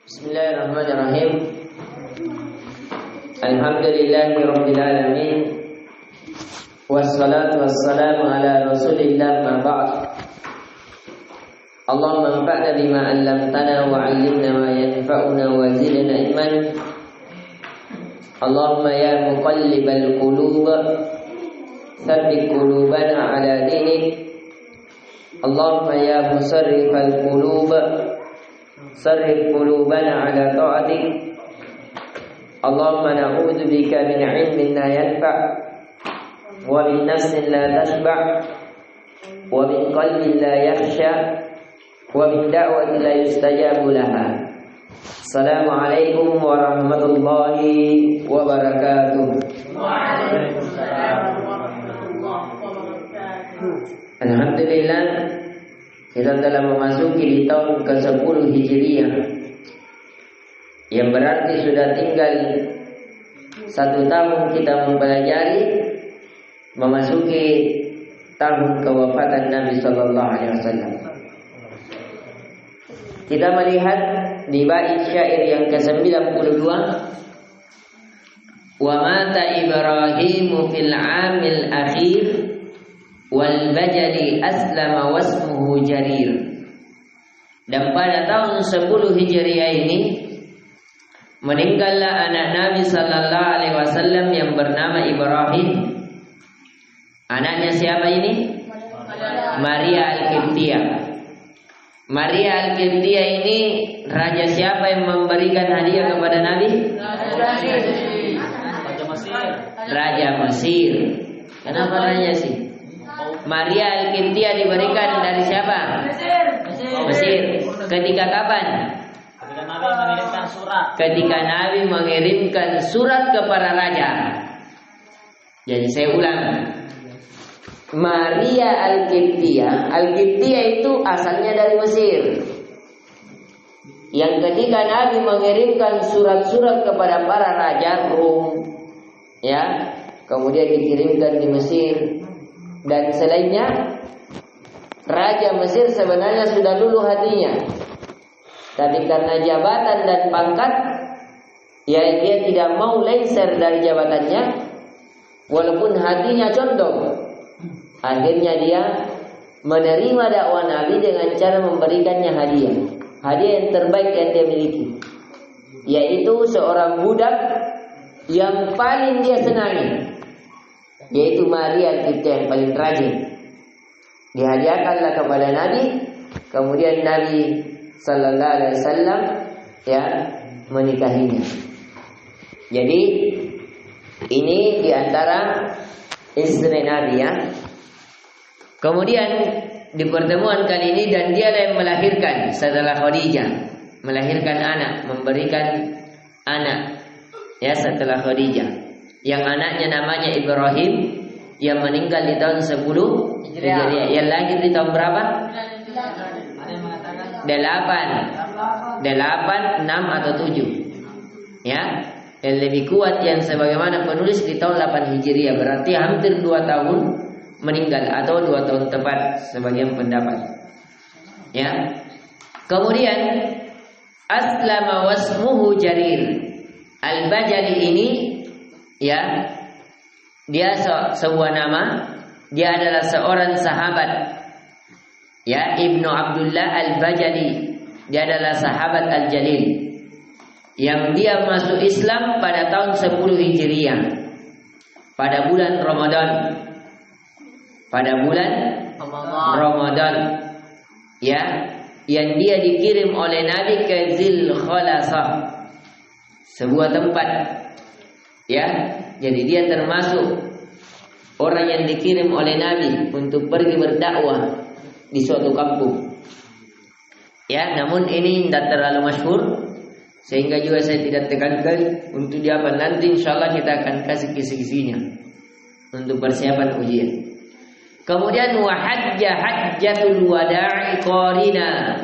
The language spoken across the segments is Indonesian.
Bismillahirrahmanirrahim. Alhamdulillahirabbil alamin. Wassalatu wassalamu ala Rasulillah ma ba'd. Allahumma anfa'na bima 'allamtana wa 'allimna ma yanfa'una wa zidna ilman. Allahumma ya muqallibal qulub, tsabbit qulubana 'ala dinik. Allahumma ya musarrifal qulub, sarrif qulubana 'ala ta'atik. Allahumma na'udzu bika min 'ilmin la yanfa' wa min nafsin la tashba' wa min qalbin la yakhsha wa min da'watin la yustajabu laha. Assalamualaikum warahmatullahi wabarakatuh. Waalaikumsalam warahmatullahi wabarakatuh. Alhamdulillah, kita telah memasuki di tahun ke-10 Hijriah, yang berarti sudah tinggal 1 tahun kita mempelajari memasuki tahun kewafatan Nabi Sallallahu Alaihi Wasallam. Kita melihat di bait syair yang ke-92, wa mata Ibrahimu fil 'amil akhir wal bajali aslama wasmuhu jarir. Dan pada tahun 10 Hijriah ini meninggallah anak Nabi sallallahu alaihi wasallam yang bernama Ibrahim. Anaknya siapa ini? Maria Al-Qibtiyah. Maria Al-Qibtiyah ini raja siapa yang memberikan hadiah kepada Nabi? Raja Mesir. Kenapa raja sih? Maria Al-Qibtiyah diberikan dari siapa? Mesir. Ketika kapan? Ketika Nabi mengirimkan surat kepada raja. Jadi saya ulang. Maria Al-Qibtiyah. Al-Qibtiyah itu asalnya dari Mesir. Yang ketika Nabi mengirimkan surat-surat kepada para raja Rum, ya, kemudian dikirimkan di Mesir. Dan selainnya, Raja Mesir sebenarnya sudah luluh hatinya, tapi karena jabatan dan pangkat, ya dia tidak mau lengser dari jabatannya, walaupun hatinya condong. Akhirnya dia menerima dakwah Nabi dengan cara memberikannya hadiah yang terbaik yang dia miliki, yaitu seorang budak yang paling dia senangi, yaitu Maria Al-Qibtiyah yang paling rajin. Dihadiahkanlah kepada Nabi. Kemudian Nabi sallallahu alaihi wasallam ya menikahinya. Jadi ini diantara istri Nabi ya. Kemudian di pertemuan kali ini, dan dia yang melahirkan setelah Khadijah, melahirkan anak, memberikan anak ya setelah Khadijah. Yang anaknya namanya Ibrahim, yang meninggal di tahun 10 Hijriah. Yang lahir di tahun berapa? 8, 6 atau 7. Ya. Yang lebih kuat yang sebagaimana penulis di tahun 8 Hijriah, berarti hampir 2 tahun meninggal atau 2 tahun tepat sebagian pendapat. Ya. Kemudian aslama wasmuhu jarir. Al-Bajali ini ya, dia sebuah nama. Dia adalah seorang sahabat ya, Ibnu Abdullah Al-Bajali. Dia adalah sahabat Al-Jalil yang dia masuk Islam pada tahun 10 Hijriah, pada bulan Ramadan. Pada bulan Ramadan ya, yang dia dikirim oleh Nabi ke Zil Khalasah, sebuah tempat ya. Jadi dia termasuk orang yang dikirim oleh Nabi untuk pergi berdakwah di suatu kampung. Ya, namun ini tidak terlalu masyhur, sehingga juga saya tidak tekankan untuk di apa. Nanti insyaallah kita akan kasih kisi-kisinya untuk persiapan ujian. Kemudian wa hajja hajjatul wada'i qarina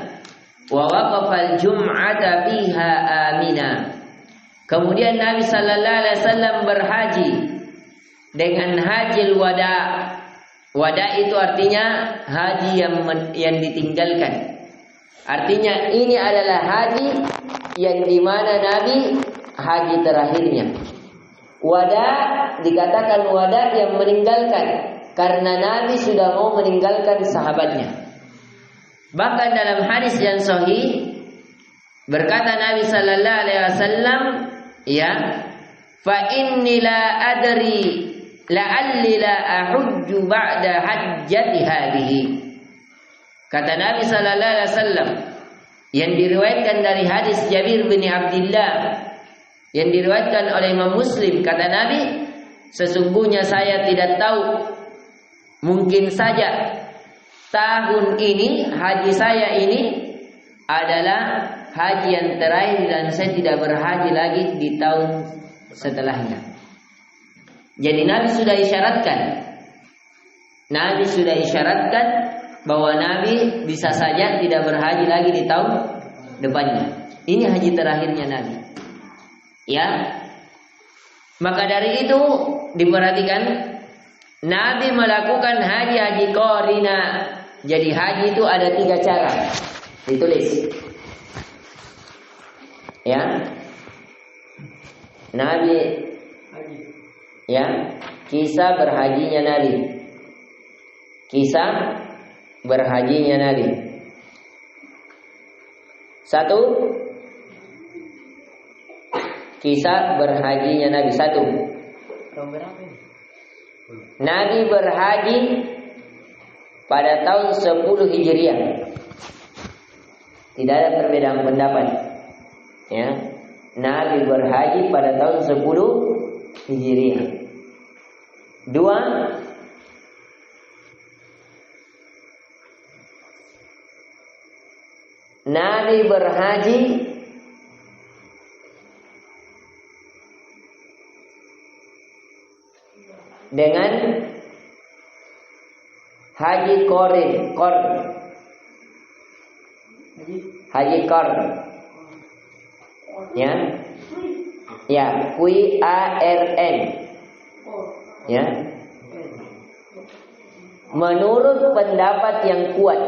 wa waqafal jum'ata biha amina. Kemudian Nabi sallallahu alaihi wasallam berhaji dengan hajil wada. Wada itu artinya haji yang ditinggalkan. Artinya ini adalah haji yang dimana Nabi haji terakhirnya. Wada dikatakan wada yang meninggalkan, karena Nabi sudah mau meninggalkan sahabatnya. Bahkan dalam hadis yang sahih berkata Nabi sallallahu alaihi wasallam, ya, fa inni la adri la'alli la ahujju ba'da hajjati hadhihi. Kata Nabi sallallahu alaihi wasallam yang diriwayatkan dari hadis Jabir bin Abdullah yang diriwayatkan oleh Imam Muslim, kata Nabi, sesungguhnya saya tidak tahu, mungkin saja tahun ini haji saya ini adalah haji yang terakhir dan saya tidak berhaji lagi di tahun setelahnya. Jadi Nabi sudah isyaratkan bahwa Nabi bisa saja tidak berhaji lagi di tahun depannya. Ini haji terakhirnya Nabi. Ya. Maka dari itu diperhatikan Nabi melakukan haji qarina. Jadi haji itu ada 3 cara. Ditulis. Ya. Nabi, ya, kisah berhajinya Nabi. Kisah berhajinya Nabi. 1, kisah berhajinya Nabi. 1, Nabi berhaji pada tahun 10 Hijriah. Tidak ada perbedaan pendapat. Ya, Nabi berhaji pada tahun 10 Hijriah. 2, Nabi berhaji dengan haji qarin. Haji qarin. Ya. Ya, QARN. Ya. Menurut pendapat yang kuat,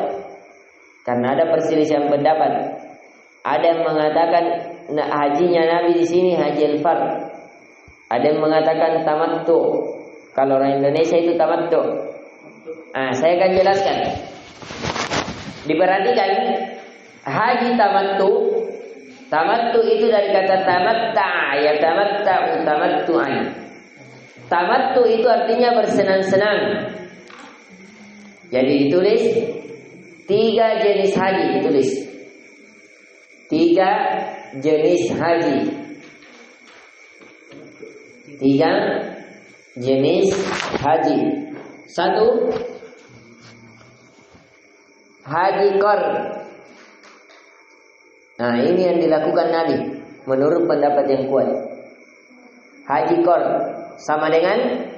karena ada perselisihan pendapat. Ada yang mengatakan hajinya Nabi di sini haji al-fard. Ada yang mengatakan tamattu. Kalau orang Indonesia itu tamattu. Saya akan jelaskan. Diperhatikan haji tamattu. Tamattu itu dari kata tamatta'a, ya tamatta'u tamattu'an. Tamattu itu artinya bersenang-senang. Jadi ditulis 3 jenis haji, ditulis 3 jenis haji. 3 jenis haji. 1, haji qar. Nah, ini yang dilakukan Nabi menurut pendapat yang kuat. Haji qar sama dengan,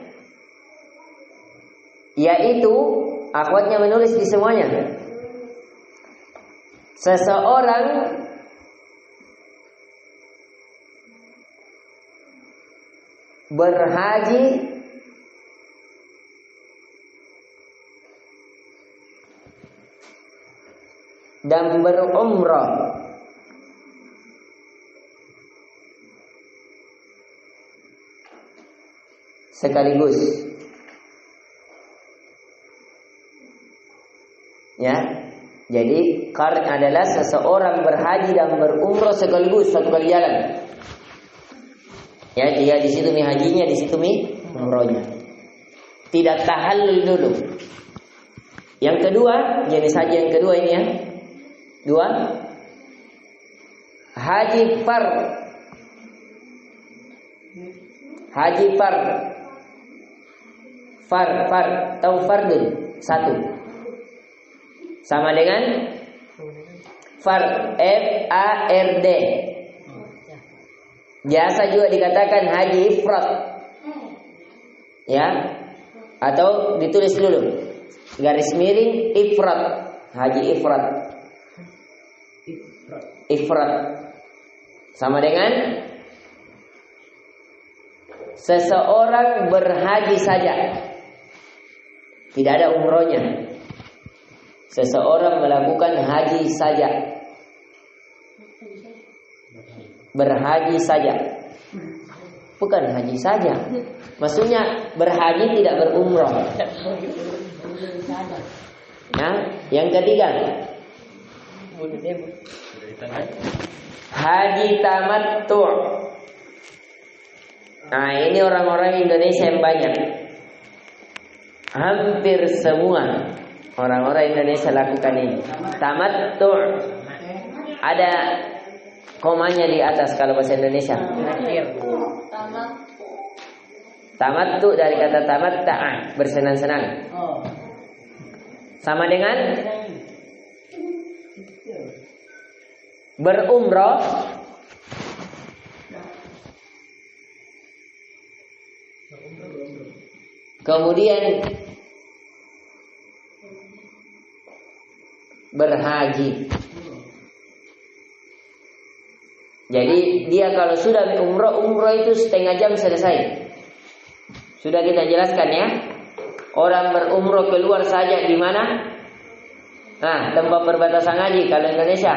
yaitu akhwatnya menulis di semuanya. Seseorang berhaji dan berumrah sekaligus. Ya. Jadi qarin adalah seseorang berhaji dan berumrah sekaligus, satu kali jalan. Ya, dia di situ mi hajinya, di situ mi umrohnya. Tidak tahallul dulu. Yang kedua, jenis haji yang kedua ini ya. 2, haji fard. Haji fard. Fard, tahu fardun? 1. Sama dengan fard, FARD. Biasa juga dikatakan haji ifrad. Ya. Atau ditulis dulu garis miring ifrad. Haji ifrad. Ifrad sama dengan seseorang berhaji saja, tidak ada umrohnya. Seseorang melakukan haji saja. berhaji saja. Bukan haji saja. Maksudnya berhaji tidak berumroh. Nah, yang ketiga, haji tamattu. Nah, ini orang-orang Indonesia yang banyak. Hampir semua orang-orang Indonesia lakukan ini. Tamattu. Ada komanya di atas kalau bahasa Indonesia. Tamattu dari kata tamatta'a, bersenang-senang. Sama dengan berumroh. Kemudian berhaji. Jadi dia kalau sudah umroh itu setengah jam selesai. Sudah kita jelaskan ya. Orang berumroh keluar saja di mana? Nah, tempat perbatasan haji kalau Indonesia.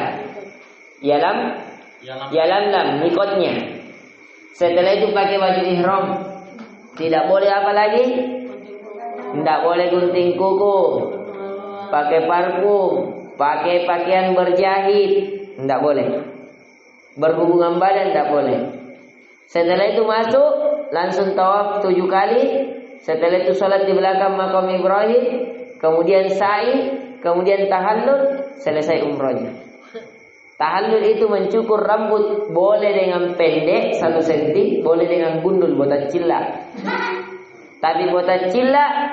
Yalamlam mikotnya. Setelah itu pakai baju ihram. Tidak boleh apa lagi? Tidak boleh gunting kuku. Pakai parfum, pakai pakaian berjahit, tidak boleh. Berhubungan badan tidak boleh. Setelah itu masuk, langsung tawaf 7 kali. Setelah itu sholat di belakang makam Ibrahim, kemudian sa'i, kemudian tahallul, selesai umrohnya. Tahallul itu mencukur rambut, boleh dengan pendek 1 cm, boleh dengan gundul botak cilla. Tapi botak cilla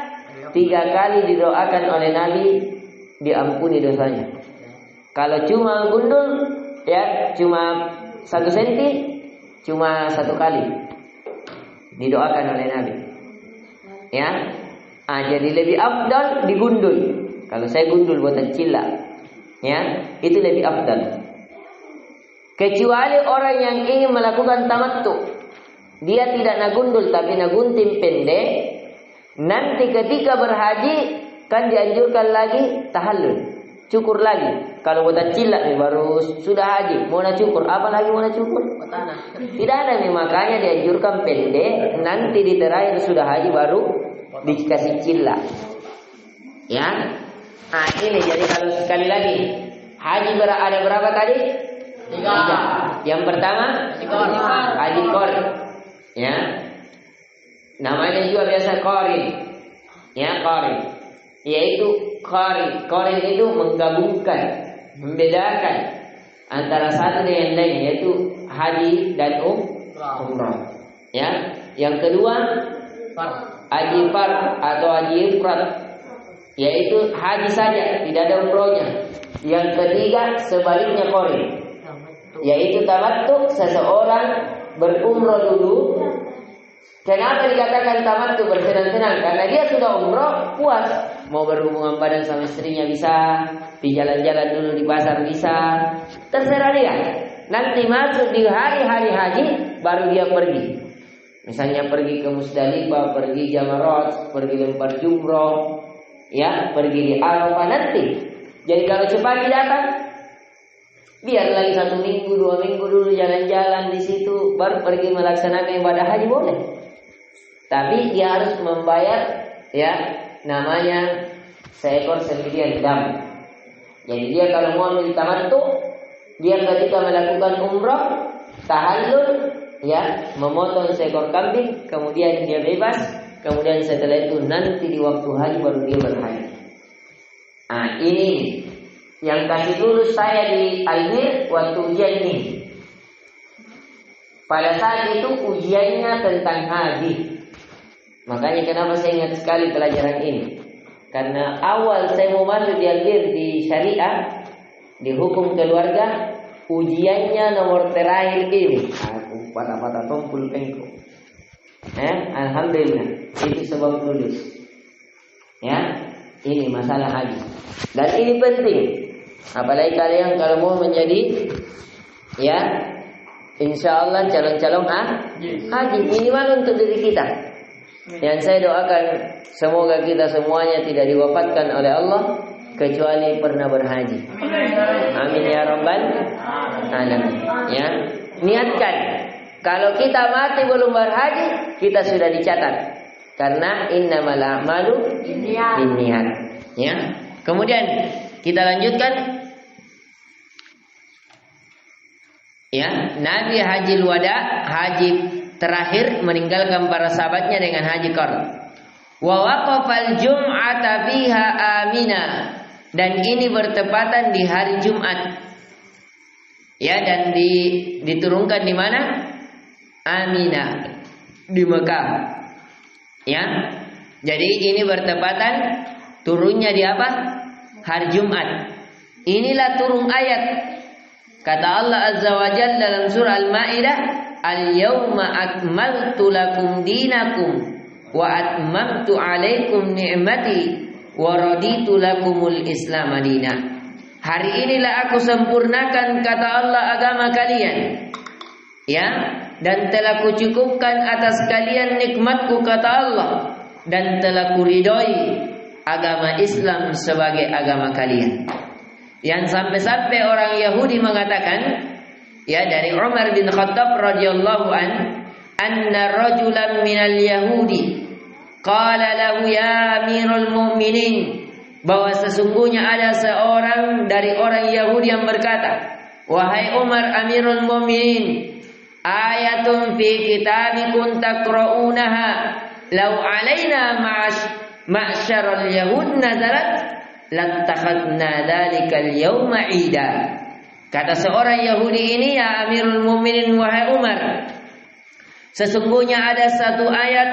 3 kali didoakan oleh Nabi diampuni dosanya. Kalau cuma gundul, ya cuma 1 cm, cuma 1 kali didoakan oleh Nabi. Ya, jadi lebih afdal digundul. Kalau saya gundul botak cilla, ya itu lebih afdal. Kecuali orang yang ingin melakukan tamattu, dia tidak nagundul tapi nagunting pendek. Nanti ketika berhaji kan dianjurkan lagi tahallul, cukur lagi. Kalau botak cilla nih baru sudah haji, mau nak cukur, apa lagi mau nak cukur? Tidak ada nih, makanya dianjurkan pendek. Nanti di terakhir sudah haji baru dikasih cilla. Ya, nah ini jadi kalau sekali lagi haji ada berapa tadi? 3. Yang pertama haji qori. Ya, namanya juga biasa qori. Ya, qori. Yaitu qori. Qori itu menggabungkan, membedakan antara satu dengan lain, yaitu haji dan umrah. Ya, yang kedua haji fard atau haji ifrad, yaitu haji saja, tidak ada umrohnya. Yang ketiga sebaliknya qori, yaitu tamattu, seseorang berumroh dulu. Kenapa dikatakan tamattu, bersenang-senang? Karena dia sudah umroh, puas. Mau berhubungan badan sama istrinya bisa, di jalan-jalan dulu di pasar bisa, terserah dia. Nanti masuk di hari-hari haji baru dia pergi. Misalnya pergi ke Musdalifah, pergi Jamarat, pergi lempar jumroh, ya, pergi di Arafah nanti. Jadi kalau cepat datang, biar lagi 1 minggu, 2 minggu dulu jalan-jalan di situ, baru pergi melaksanakan ibadah haji boleh. Tapi dia harus membayar, ya, namanya seekor sembilan dam. Jadi dia kalau mau ambil tamattu, dia ketika melakukan umrah, tahallul, ya, memotong seekor kambing, kemudian dia bebas, kemudian setelah itu nanti di waktu haji baru dia berhaji. Nah, ini yang kasih lulus saya di Al-Mir waktu ujian ini. Pada saat itu ujiannya tentang haji. Makanya kenapa saya ingat sekali pelajaran ini. Karena awal saya mau masuk di Al-Mir di syariah, di hukum keluarga, ujiannya nomor terakhir ini. Aku patah-patah tompul pengko. Alhamdulillah, itu sebab lulus. Ya, ini masalah haji. Dan ini penting. Apalagi kalian kalau mau menjadi, ya, insya Allah calon-calon haji, minimal untuk diri kita. Yang saya doakan semoga kita semuanya tidak diwafatkan oleh Allah kecuali pernah berhaji. Amin ya rabbal alamin. Ya, niatkan. Kalau kita mati belum berhaji, kita sudah dicatat. Karena innamal a'malu binniyat. Ya. Kemudian kita lanjutkan. Ya, Nabi haji wada, haji terakhir meninggalkan para sahabatnya dengan haji qardh. Wa waqafal jum'ata fiha amina, dan ini bertepatan di hari Jumat. Ya, dan diturunkan di mana? Amina, di Mekah. Ya. Jadi ini bertepatan turunnya di apa? Hari Jumat. Inilah turun ayat. Kata Allah Azza wa Jalla dalam surah Al-Maidah, "Al-yawma akmaltu lakum dinakum wa atmamtu 'alaikum ni'mati wa raditu lakumul Islam madina." Hari inilah aku sempurnakan, kata Allah, agama kalian. Ya, dan telah kucukupkan atas kalian nikmatku, kata Allah, dan telah kuridhoi agama Islam sebagai agama kalian. Yang sampai-sampai orang Yahudi mengatakan, ya, dari Umar bin Khattab radhiyallahu anna rajulan minal Yahudi qala lahu ya amirul mu'minin, bahwa sesungguhnya ada seorang dari orang Yahudi yang berkata, wahai Umar amirul mu'minin, ayatun fi kitabikum taqra'unaha law alaina ma'syarul yahud nazarat lattakhadna dzalikal yauma 'ida. Kata seorang Yahudi ini, ya Amirul Mukminin wahai Umar, sesungguhnya ada satu ayat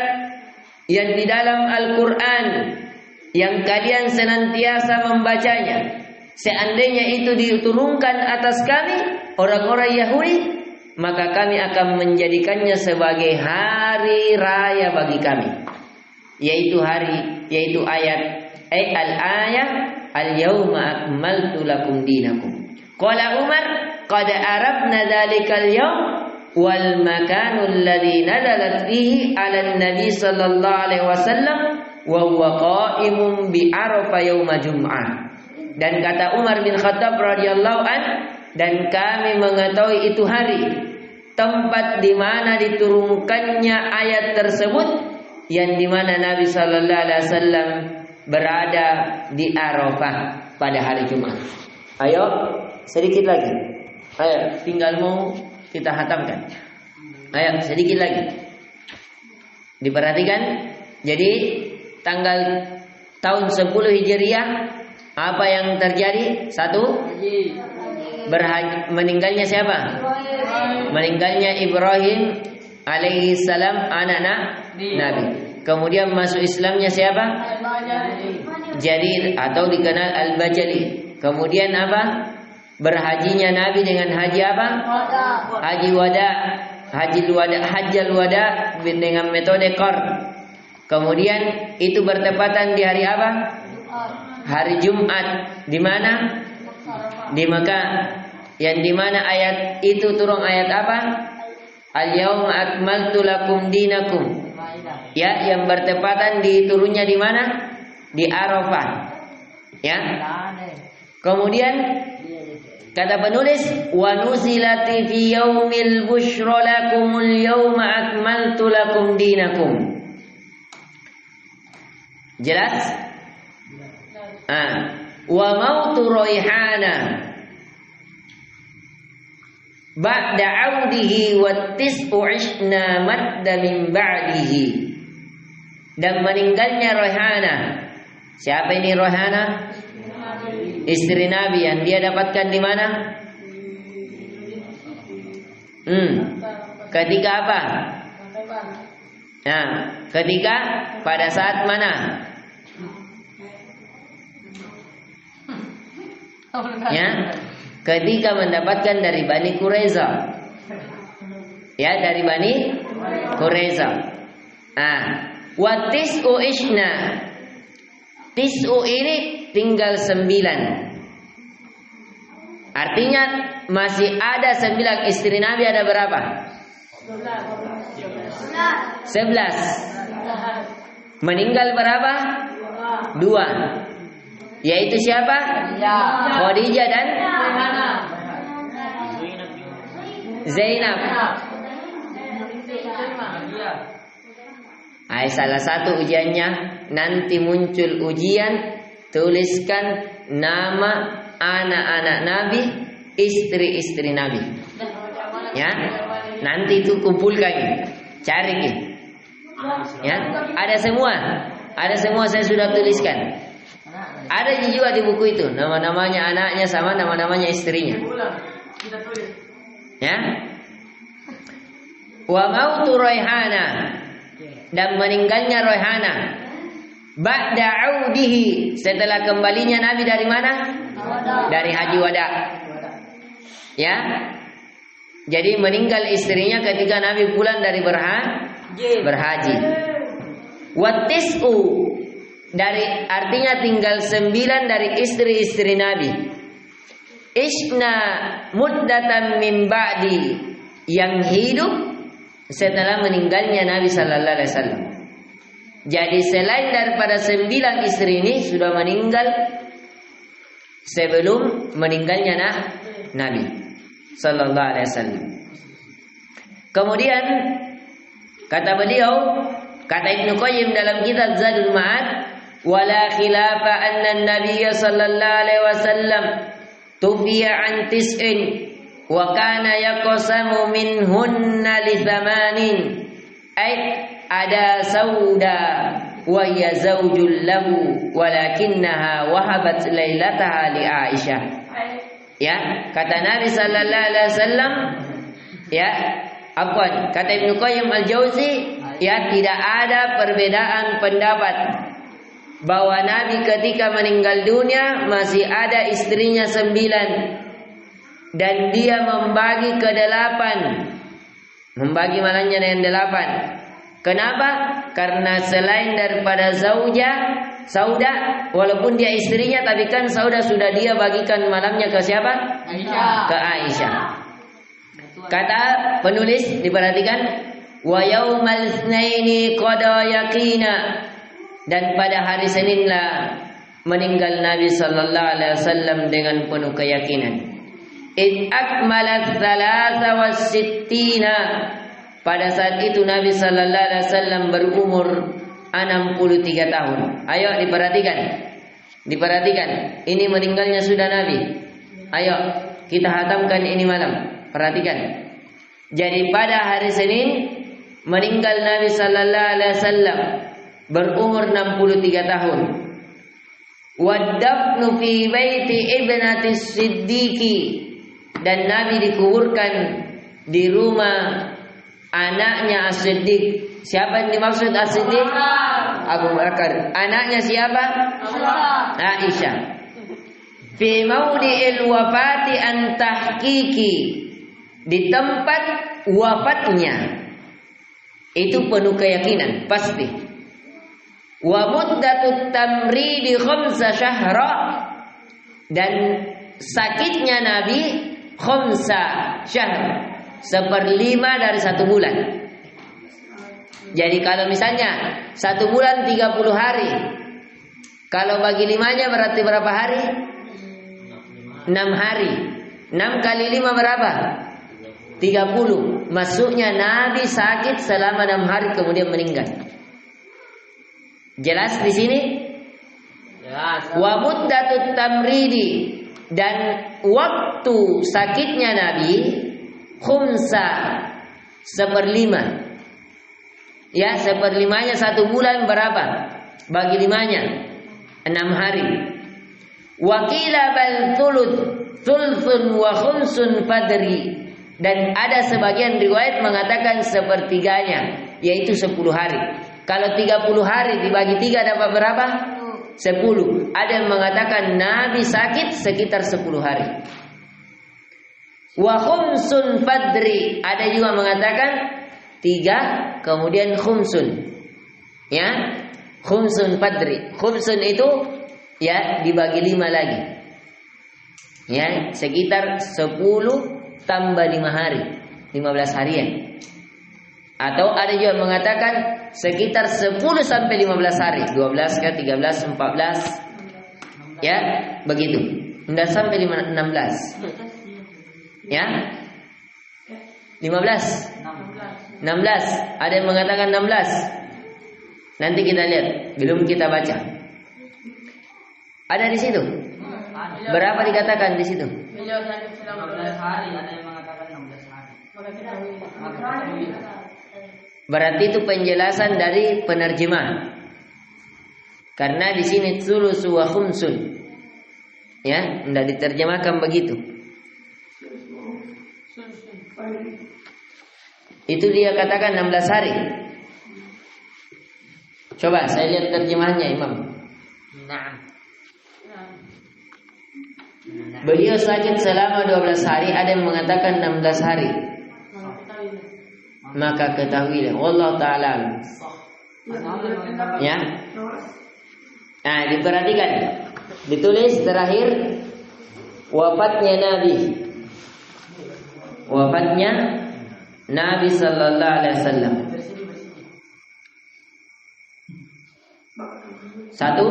yang di dalam Al-Qur'an yang kalian senantiasa membacanya. Seandainya itu diturunkan atas kami orang-orang Yahudi, maka kami akan menjadikannya sebagai hari raya bagi kami. Yaitu ayat al-ayah al-yawma akmaltu lakum dinakum. Qala Umar qad arabna dzalikal yawm wal makanul ladzi nazalat fihi 'ala nabi sallallahu alaihi wasallam wa huwa qa'imun bi Arafah yauma Jum'ah. Dan kata Umar bin Khattab radhiyallahu dan kami mengetahui itu hari, tempat di mana diturunkannya ayat tersebut, yang di mana Nabi sallallahu alaihi wasallam berada di Arafah pada hari Jumat. Ayo, sedikit lagi. Ayo, tinggal mau kita hatamkan. Ayo, sedikit lagi. Diperhatikan. Jadi, tahun 10 Hijriah, apa yang terjadi? Satu, meninggalnya siapa? Meninggalnya Ibrahim alaihi salam, anak Nabi. Kemudian masuk Islamnya siapa? Jarir atau dikenal Al-Bajali. Kemudian apa? Berhajinya Nabi dengan haji apa? Haji wada. Hajjal wada dengan metode qardh. Kemudian itu bertepatan di hari apa? Hari Jumat. Di mana? Di Mekah. Yang di mana ayat itu turun ayat apa? Al-yawma akmaltu lakum dinakum. Ya, yang bertepatan diturunnya di mana? Di Arafah. Ya. Kemudian kata penulis, wa nuzilati fi yaumil busyra lakumul yawma akmaltu lakum dinakum. Jelas? Wa mautu Raihana ba'da 'audihi wa tis'u 'ishna madda min ba'dihi. Dan meninggalnya Raihana. Siapa ini Raihana? Istri Nabi yang dia dapatkan di mana? Ketika apa? Nah, ketika pada saat mana? Ya, ketika mendapatkan dari Bani Quraiza. Ya, dari Bani Quraiza. Wa tis'u ishna. Tis'u ini tinggal 9. Artinya masih ada 9. Istri Nabi ada berapa? 11. Meninggal berapa? 2. Yaitu siapa? Khadijah dan Zainab. Salah satu ujiannya nanti muncul ujian, tuliskan nama anak-anak Nabi, istri-istri Nabi. Ya, nanti itu kumpulkan, cari. Ya, ada semua saya sudah tuliskan. Ada juga di buku itu nama-namanya anaknya sama nama-namanya istrinya. Ya. Wa mautu Raihana, dan meninggalnya Raihana ba'da audihi, setelah kembalinya Nabi dari mana? Dari haji wada. Ya. Jadi meninggal istrinya ketika Nabi pulang dari berhaji. Watis'u, dari artinya tinggal 9 dari istri-istri Nabi. Isna muddatan min ba'di, yang hidup setelah meninggalnya Nabi sallallahu alaihi wasallam. Jadi selain daripada 9 istri ini sudah meninggal sebelum meninggalnya Nabi sallallahu alaihi wasallam. Kemudian kata beliau, kata Ibnu Qayyim dalam kitab Zadul Ma'ad, wala khilafa anna an-nabiy sallallahu alaihi wasallam tufiya an tis'in wa kana yaqsamu minhunna li thamanin, ay ada Sauda wa hiya zawjul lahu walakinnaha wahabat lailataha li Aisyah. Ya, kata Nabi sallallahu alaihi wasallam, ya, kata Ibnu Qayyim al-Jauzi, ya, tidak ada perbedaan pendapat bahwa Nabi ketika meninggal dunia masih ada istrinya 9 dan dia membagi ke 8, membagi malahnya dengan 8. Kenapa? Karena selain daripada Sauda, walaupun dia istrinya, tapi kan Sauda sudah dia bagikan malamnya ke siapa? Aisyah. Ke Aisyah. Kata penulis, diperhatikan, wa yaumal tsnaini qada yaqina, dan pada hari Seninlah meninggal Nabi sallallahu alaihi wasallam dengan penuh keyakinan. Id akmalat 63, pada saat itu Nabi sallallahu alaihi wasallam berumur 63 tahun. Ayo diperhatikan. Ini meninggalnya sudah Nabi. Ayo kita hatamkan ini malam. Perhatikan. Jadi pada hari Senin meninggal Nabi sallallahu alaihi wasallam berumur 63 tahun. Waddafnu fi baiti ibnati Siddiqi, dan Nabi dikuburkan di rumah anaknya As-Siddiq. Siapa yang dimaksud As-Siddiq? Abu Bakar. Anaknya siapa? Aisyah. Fi maudi'il wafati an tahqiqi, di tempat wafatnya itu penuh keyakinan pasti. Wa muddatut tamridi 5 syahra, dan sakitnya Nabi 5 syahr, 1/5 dari 1 bulan. Jadi kalau misalnya 1 bulan 30 hari, kalau bagi 5-nya berarti berapa hari? 6 hari. 6 kali 5 berapa? 30. Maksudnya Nabi sakit selama 6 hari kemudian meninggal. Jelas di sini? Wa muddatut tamridi, dan waktu sakitnya Nabi 1/5. Ya, 1/5-nya 1 bulan berapa? Bagi 5-nya 6 hari. Wakila bal thulthun wa khumsun fadri, dan ada sebagian riwayat mengatakan 1/3-nya, yaitu 10 hari. Kalau 30 hari dibagi 3 dapat berapa? 10. Ada yang mengatakan Nabi sakit sekitar 10 hari. Wa khumsun fadri, ada juga mengatakan 3 kemudian khumsun. Ya, khumsun fadri. Khumsun itu ya dibagi 5 lagi. Ya, sekitar 10 tambah 5 hari, 15 harian. Atau ada juga mengatakan sekitar 10 sampai 15 hari, 12 ke 13, 14. Ya, begitu. Tidak sampai 16. Ya. 15? 16. Ada yang mengatakan 16. Nanti kita lihat, belum kita baca. Ada di situ? Berapa dikatakan di situ? Beliau sakit selama 12 hari, ada yang mengatakan 16 hari. Maka kita Berarti itu penjelasan dari penerjemah. Karena di sini tsulusu wa khumsun. Ya, tidak diterjemahkan begitu. Itu dia katakan 16 hari. Coba saya lihat terjemahnya Imam. Nah. Beliau sakit selama 12 hari, ada yang mengatakan 16 hari. Maka ketahuilah wallahu ta'ala. Ya. Nah, diperhatikan. Ditulis terakhir wafatnya Nabi. Wafatnya Nabi sallallahu alaihi wasallam. Satu,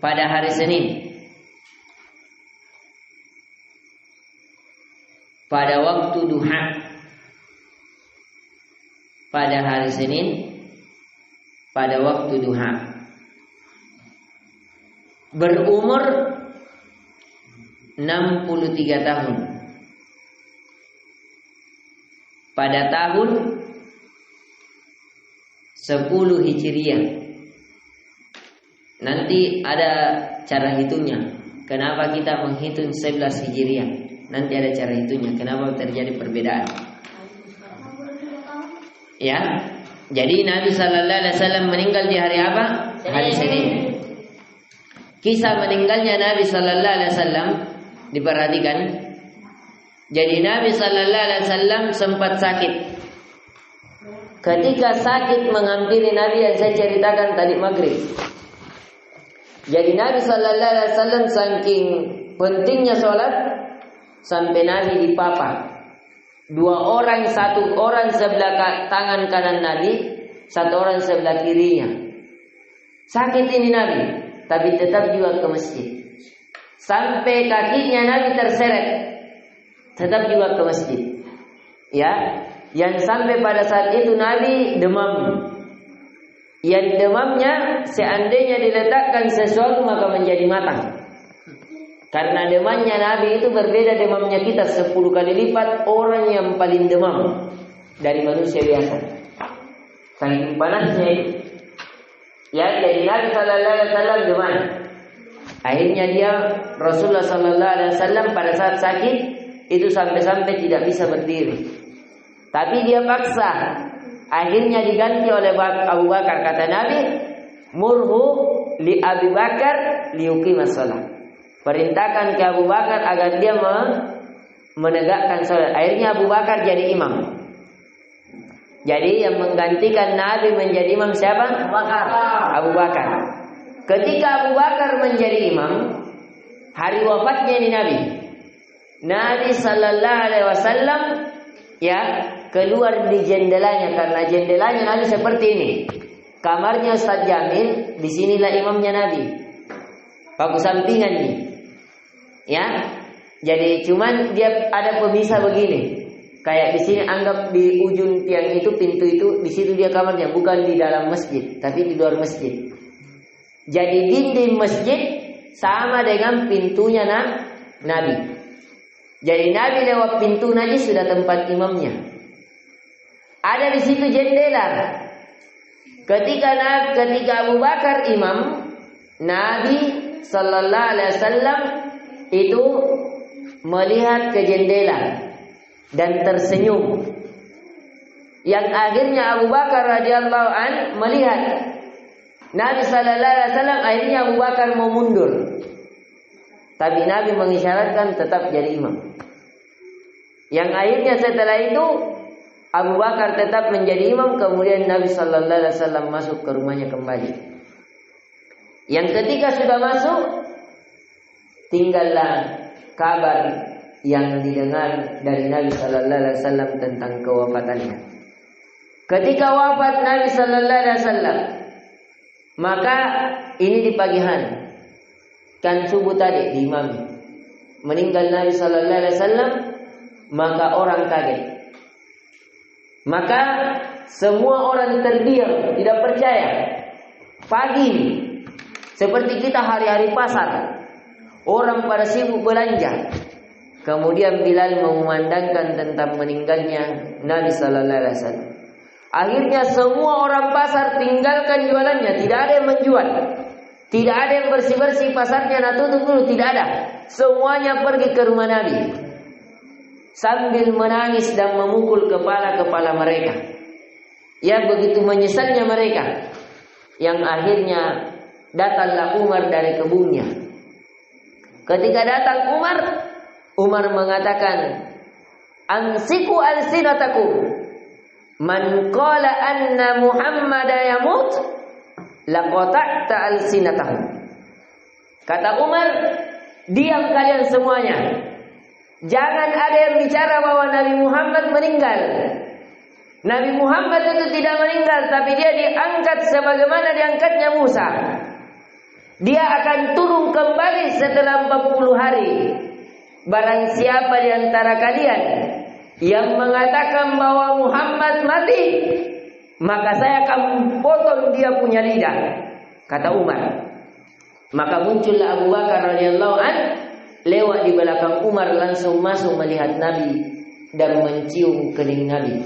pada hari Senin. Pada waktu duha. Pada hari Senin. Pada waktu duha. Berumur 63 tahun. Pada tahun 10 Hijriah. Nanti ada cara hitungnya. Kenapa kita menghitung 11 Hijriah? Nanti ada cara hitungnya. Kenapa terjadi perbedaan? Ya. Jadi Nabi sallallahu alaihi wasallam meninggal di hari apa? Hari Senin. Kisah meninggalnya Nabi sallallahu alaihi wasallam diperhatikan. Jadi Nabi sallallahu alaihi wasallam sempat sakit. Ketika sakit menghampiri Nabi yang saya ceritakan tadi maghrib. Jadi Nabi sallallahu alaihi wasallam saking pentingnya sholat sampai Nabi dipapa. 2 orang, 1 orang sebelah tangan kanan Nabi, 1 orang sebelah kirinya. Sakit ini Nabi, tapi tetap juga ke masjid. Sampai kakinya Nabi terseret, tetap juga ke masjid. Ya, yang sampai pada saat itu Nabi demam. Yang demamnya seandainya diletakkan sesuatu maka menjadi matang. Karena demamnya Nabi itu berbeda demamnya kita 10 kali lipat orang yang paling demam dari manusia biasa. Saking panasnya itu. Ya, jadi Nabi sallallahu alaihi wasallam demam. Akhirnya dia Rasulullah sallallahu alaihi wasallam pada saat sakit itu sampai-sampai tidak bisa berdiri. Tapi dia paksa. Akhirnya diganti oleh Abu Bakar. Kata Nabi, "Murhu li Abi Bakar liuqimas shalah." Perintahkan ke Abu Bakar agar dia menegakkan salat. Akhirnya Abu Bakar jadi imam. Jadi yang menggantikan Nabi menjadi imam siapa? Abu Bakar. Ketika Abu Bakar menjadi imam, hari wafatnya ini Nabi sallallahu alaihi wasallam ya keluar di jendelanya, karena jendelanya Nabi seperti ini. Kamarnya Ustaz Jamil, disinilah imamnya Nabi. Paku sampingan nih. Ya, jadi cuman dia ada pemisah begini. Kayak di sini anggap di ujung tiang itu pintu itu, di situ dia kamarnya, bukan di dalam masjid, tapi di luar masjid. Jadi dinding masjid sama dengan pintunya Nabi. Jadi Nabi lewat pintu najis sudah tempat imamnya. Ada di situ jendela. Ketika Abu Bakar imam, Nabi sallallahu alaihi wasallam itu melihat ke jendela dan tersenyum. Yang akhirnya Abu Bakar radhiyallahu an melihat Nabi sallallahu alaihi wasallam, akhirnya Abu Bakar mau mundur. Tapi Nabi mengisyaratkan tetap jadi imam. Yang akhirnya setelah itu Abu Bakar tetap menjadi imam, kemudian Nabi sallallahu alaihi wasallam masuk ke rumahnya kembali. Yang ketika sudah masuk, tinggallah kabar yang didengar dari Nabi sallallahu alaihi wasallam tentang kewafatannya. Ketika wafat Nabi sallallahu alaihi wasallam, maka ini di pagi hari, kan subuh tadi diimami. meninggal Nabi sallallahu alaihi wasallam, maka orang kaget. Maka semua orang terdiam, tidak percaya. Pagi seperti kita hari-hari pasar, orang pada sibuk belanja. Kemudian Bilal mengumandangkan tentang meninggalnya Nabi sallallahu alaihi wasallam. Akhirnya semua orang pasar tinggalkan jualannya, tidak ada yang menjual. Tidak ada yang bersih-bersih pasarnya, nak tutup dulu, tidak ada. Semuanya pergi ke rumah Nabi sambil menangis dan memukul kepala-kepala mereka. Ya, begitu menyesalnya mereka. Yang akhirnya datanglah Umar dari kebunnya. Ketika datang Umar mengatakan, "Ansiku alsinatakum. Man qala anna Muhammada yamut laqata'ta alsinatahu." Kata Umar, diam kalian semuanya. Jangan ada yang bicara bahwa Nabi Muhammad meninggal. Nabi Muhammad itu tidak meninggal, tapi dia diangkat sebagaimana diangkatnya Musa. Dia akan turun kembali setelah 40 hari. Barang siapa di antara kalian yang mengatakan bahwa Muhammad mati, maka saya akan potong dia punya lidah, kata Umar. Maka muncullah Abu Bakar radhiyallahu an lewat di belakang Umar, langsung masuk melihat Nabi dan mencium kening Nabi.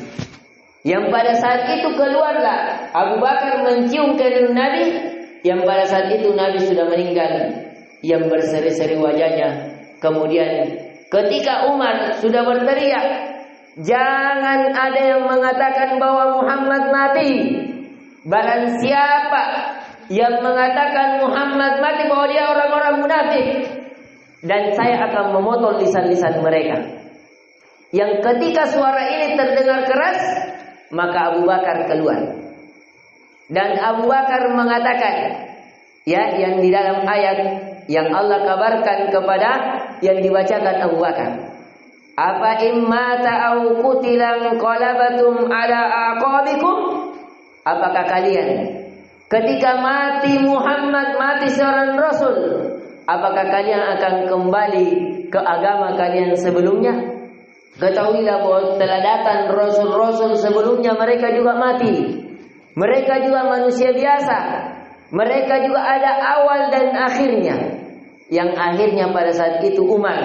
Yang pada saat itu keluarlah Abu Bakar mencium kening Nabi, yang pada saat itu Nabi sudah meninggal, yang berseri-seri wajahnya. Kemudian ketika Umar sudah berteriak, "Jangan ada yang mengatakan bahwa Muhammad mati. Barang siapa yang mengatakan Muhammad mati, bahwa dia orang-orang munafik, dan saya akan memotong lisan-lisan mereka." Yang ketika suara ini terdengar keras, maka Abu Bakar keluar. Dan Abu Bakar mengatakan, ya, yang di dalam ayat yang Allah kabarkan kepada yang dibacakan Abu Bakar, "Apa immata au qutilan qalabatum ala aqabikum?" Apakah kalian ketika mati Muhammad, mati seorang Rasul, apakah kalian akan kembali ke agama kalian sebelumnya? Ketahuilah bahwa telah datang Rasul-Rasul sebelumnya, mereka juga mati. Mereka juga manusia biasa. Mereka juga ada awal dan akhirnya. Yang akhirnya pada saat itu Umar,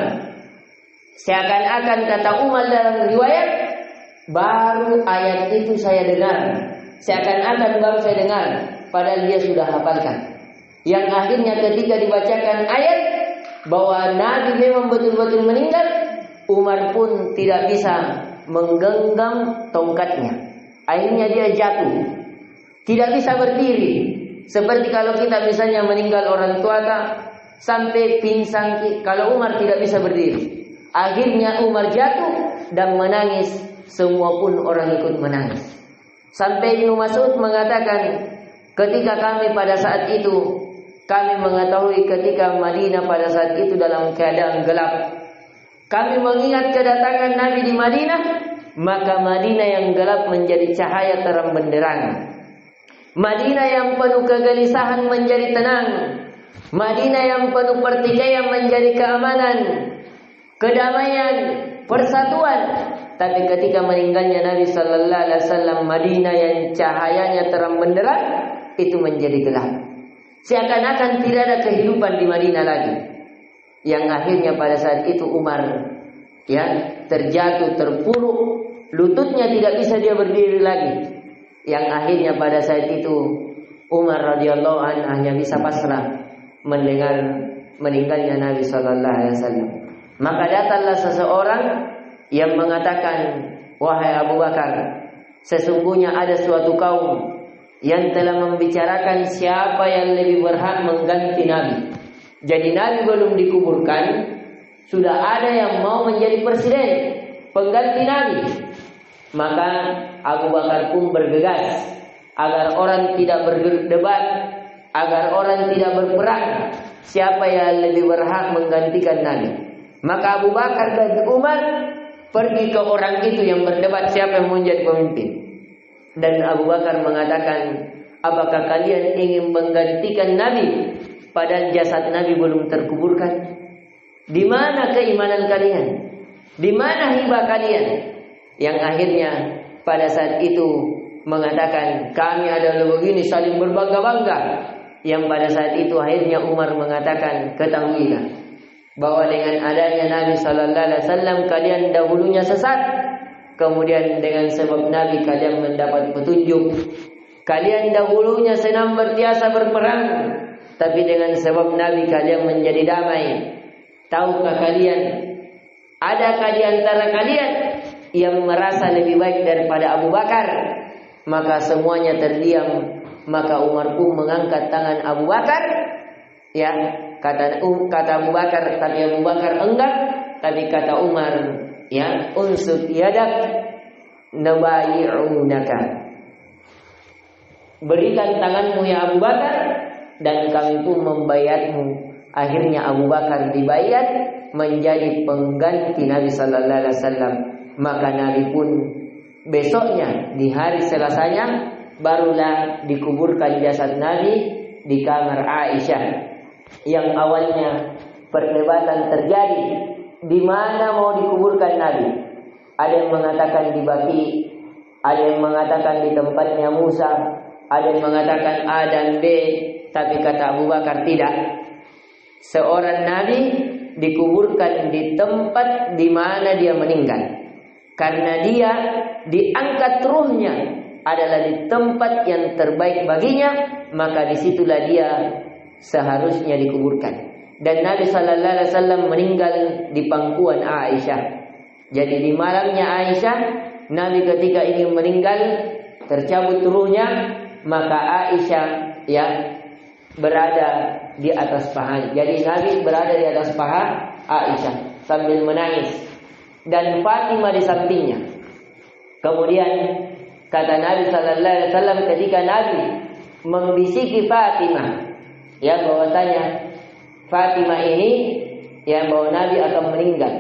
seakan-akan kata Umar dalam riwayat, baru ayat itu saya dengar. Seakan-akan baru saya dengar, padahal dia sudah hafalkan. Yang akhirnya ketika dibacakan ayat bahwa Nabi memang betul-betul meninggal, Umar pun tidak bisa menggenggam tongkatnya. Akhirnya dia jatuh, tidak bisa berdiri. Seperti kalau kita misalnya meninggal orang tua sampai pingsan, kalau Umar tidak bisa berdiri. Akhirnya Umar jatuh dan menangis, semua pun orang ikut menangis. Sampai Ibnu Mas'ud mengatakan, ketika kami pada saat itu, kami mengetahui ketika Madinah pada saat itu dalam keadaan gelap. Kami mengingat kedatangan Nabi di Madinah, maka Madinah yang gelap menjadi cahaya terang benderang. Madinah yang penuh kegelisahan menjadi tenang. Madinah yang penuh pertikaian menjadi keamanan, kedamaian, persatuan. Tapi ketika meninggalnya Nabi sallallahu alaihi wasallam, Madinah yang cahayanya terang benderang itu menjadi gelap. Seakan-akan tidak ada kehidupan di Madinah lagi. Yang akhirnya pada saat itu Umar terjatuh, terpuruk, lututnya tidak bisa dia berdiri lagi. Yang akhirnya pada saat itu Umar radhiyallahu anhu hanya bisa pasrah mendengar meninggalnya Nabi sallallahu alaihi wasallam. Maka datanglah seseorang yang mengatakan, "Wahai Abu Bakar, sesungguhnya ada suatu kaum yang telah membicarakan siapa yang lebih berhak mengganti Nabi." Jadi Nabi belum dikuburkan, sudah ada yang mau menjadi presiden, pengganti Nabi. Maka Abu Bakar pun bergegas agar orang tidak berdebat, agar orang tidak berperang siapa yang lebih berhak menggantikan Nabi. Maka Abu Bakar dan Umar pergi ke orang itu yang berdebat siapa yang mau menjadi pemimpin. Dan Abu Bakar mengatakan, "Apakah kalian ingin menggantikan Nabi padahal jasad Nabi belum terkuburkan?" Di mana keimanan kalian? Di mana hibah kalian? Yang akhirnya pada saat itu mengatakan kami adalah begini, saling berbangga-bangga. Yang pada saat itu akhirnya Umar mengatakan, ketahuilah bahwa dengan adanya Nabi Sallallahu Alaihi Wasallam kalian dahulunya sesat, kemudian dengan sebab Nabi kalian mendapat petunjuk. Kalian dahulunya senang bertiasa berperang, tapi dengan sebab Nabi kalian menjadi damai. Tahukah kalian, adakah di antara kalian yang merasa lebih baik daripada Abu Bakar? Maka semuanya terdiam. Maka Umar pun mengangkat tangan Abu Bakar. Ya, kata Abu Bakar, tapi Abu Bakar enggak. Tapi kata Umar, ya, unsur yadak nabayi'unaka. Berikan tanganmu ya Abu Bakar, dan kami pun membayarmu. Akhirnya Abu Bakar dibayar menjadi pengganti Nabi Sallallahu Alaihi Wasallam. Maka Nabi pun besoknya di hari Selasanya barulah dikuburkan jasad Nabi di kamar Aisyah. Yang awalnya perdebatan terjadi di mana mau dikuburkan Nabi. Ada yang mengatakan di Baqi, ada yang mengatakan di tempatnya Musa, ada yang mengatakan A dan B. Tapi kata Abu Bakar tidak. Seorang Nabi dikuburkan di tempat di mana dia meninggal. Karena dia diangkat ruhnya adalah di tempat yang terbaik baginya, maka disitulah dia seharusnya dikuburkan. Dan Nabi Sallallahu Alaihi Wasallam meninggal di pangkuan Aisyah. Jadi di malamnya Aisyah, Nabi ketika ingin meninggal tercabut ruhnya, maka Aisyah ya berada di atas paha. Jadi Nabi berada di atas paha Aisyah sambil menangis. Dan Fatimah di sampingnya. Kemudian kata Nabi Sallallahu Alaihi Wasallam ketika Nabi membisiki Fatimah, ya bahwasanya Fatimah ini yang bahwa Nabi akan meninggal,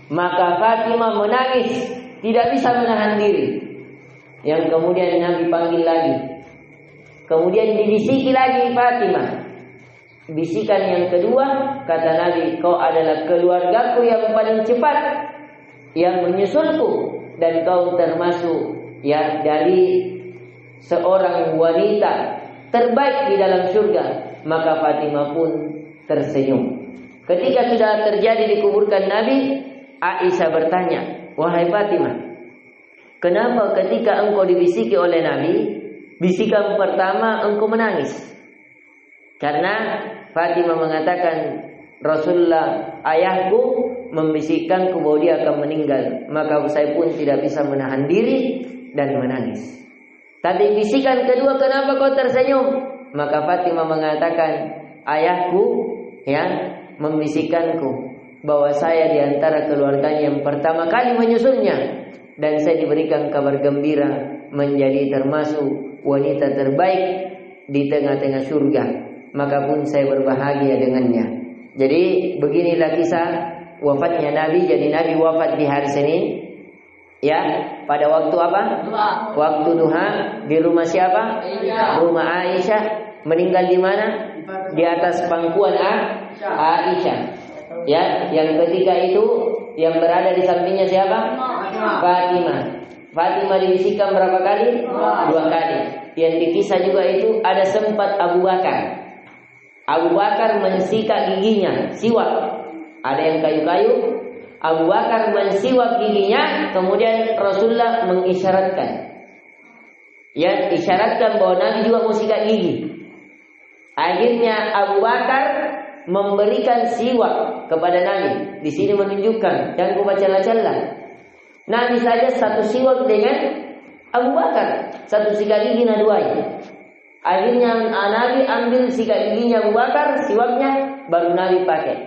maka Fatimah menangis, tidak bisa menahan diri. Yang kemudian Nabi panggil lagi, kemudian dibisiki lagi Fatimah. Bisikan yang kedua, kata Nabi, kau adalah keluargaku yang paling cepat yang menyusulku, dan kau termasuk ya dari seorang wanita terbaik di dalam surga. Maka Fatimah pun tersenyum. Ketika sudah terjadi dikuburkan Nabi, Aisyah bertanya, wahai Fatimah, kenapa ketika engkau dibisiki oleh Nabi, bisikan pertama engkau menangis? Karena Fatimah mengatakan, Rasulullah ayahku membisikkanku bahwa dia akan meninggal, maka saya pun tidak bisa menahan diri dan menangis. Tapi bisikan kedua, kenapa kau tersenyum? Maka Fatimah mengatakan, ayahku ya membisikkanku bahwa saya di antara keluarganya yang pertama kali menyusulnya, dan saya diberikan kabar gembira menjadi termasuk wanita terbaik di tengah-tengah surga. Maka pun saya berbahagia dengannya. Jadi beginilah kisah wafatnya Nabi. Jadi Nabi wafat di hari Senin, ya, pada waktu apa? Waktu duha. Di rumah siapa? Rumah Aisyah. Meninggal di mana? Di atas pangkuan Aisyah. Ya, yang ketika itu yang berada di sampingnya siapa? Fatimah. Fatimah dibisikkan berapa kali? 2 kali. Yang dikisah juga itu ada sempat Abu Bakar. Abu Bakar mensikat giginya, siwak. Ada yang kayu-kayu. Abu Bakar mensiwak giginya, kemudian Rasulullah mengisyaratkan. Ya, isyaratkan bahwa Nabi juga mau sikat gigi. Akhirnya Abu Bakar memberikan siwak kepada Nabi. Di sini menunjukkan, jangan kau baca-baca. Nabi saja satu siwak dengan Abu Bakar, satu sikat gigi naduai. Akhirnya Nabi ambil sikat giginya Abu Bakar, siwaknya, baru Nabi pakai.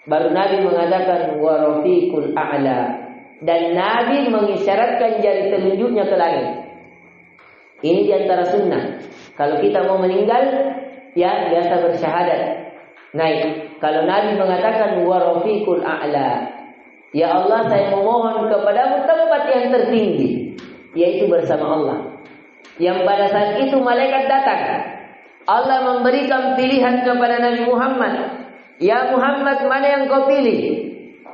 Baru Nabi mengatakan wa rafiqul a'la, dan Nabi mengisyaratkan jari telunjuknya ke langit. Ini di antara sunnah. Kalau kita mau meninggal, ya biasa bersyahadat, naik. Kalau Nabi mengatakan wa rafiqul a'la, ya Allah saya memohon kepadamu tempat yang tertinggi, yaitu bersama Allah. Yang pada saat itu malaikat datang. Allah memberikan pilihan kepada Nabi Muhammad. Ya Muhammad, mana yang kau pilih?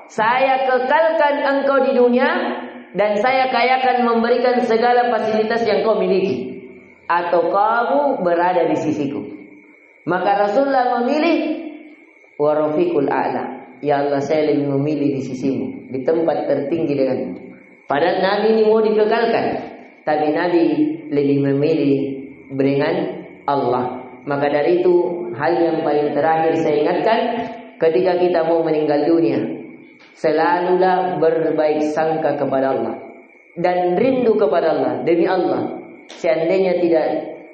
Saya kekalkan engkau di dunia dan saya kayakan memberikan segala fasilitas yang kau miliki, atau kamu berada di sisiku. Maka Rasulullah memilih warafiqul a'la. Ya Allah, saya lebih memilih di sisimu, di tempat tertinggi denganmu. Padahal Nabi ini mau dikekalkan, tapi Nabi lebih memilih dengan Allah. Maka dari itu, hal yang paling terakhir saya ingatkan, ketika kita mau meninggal dunia, selalulah berbaik sangka kepada Allah dan rindu kepada Allah. Demi Allah, seandainya tidak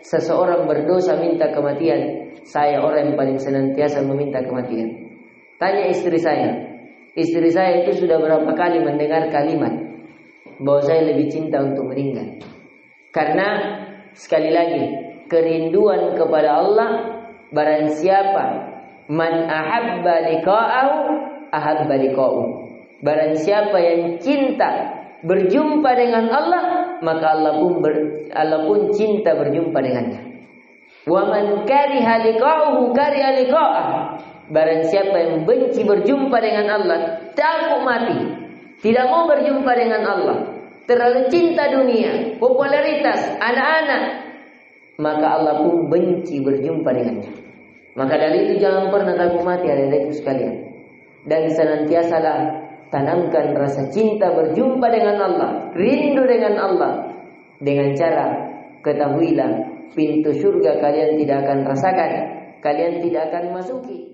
seseorang berdosa minta kematian, saya orang yang paling senantiasa meminta kematian. Tanya istri saya itu sudah berapa kali mendengar kalimat bahwa saya lebih cinta untuk meninggal. Karena sekali lagi, kerinduan kepada Allah, barang siapa man ahabba liqa'ahu ahabba liqa'u. Barang siapa yang cinta berjumpa dengan Allah, maka Allah pun cinta berjumpa dengannya. Wa man kariha liqa'uhu kariha liqa'ah. Barang siapa yang benci berjumpa dengan Allah, takut mati, tidak mau berjumpa dengan Allah, terlalu cinta dunia, popularitas, anak-anak, maka Allah pun benci berjumpa dengannya. Maka dari itu jangan pernah takut mati, adik-adikku sekalian. Dan senantiasalah tanamkan rasa cinta berjumpa dengan Allah, rindu dengan Allah. Dengan cara, ketahuilah, pintu surga kalian tidak akan rasakan, kalian tidak akan masuki.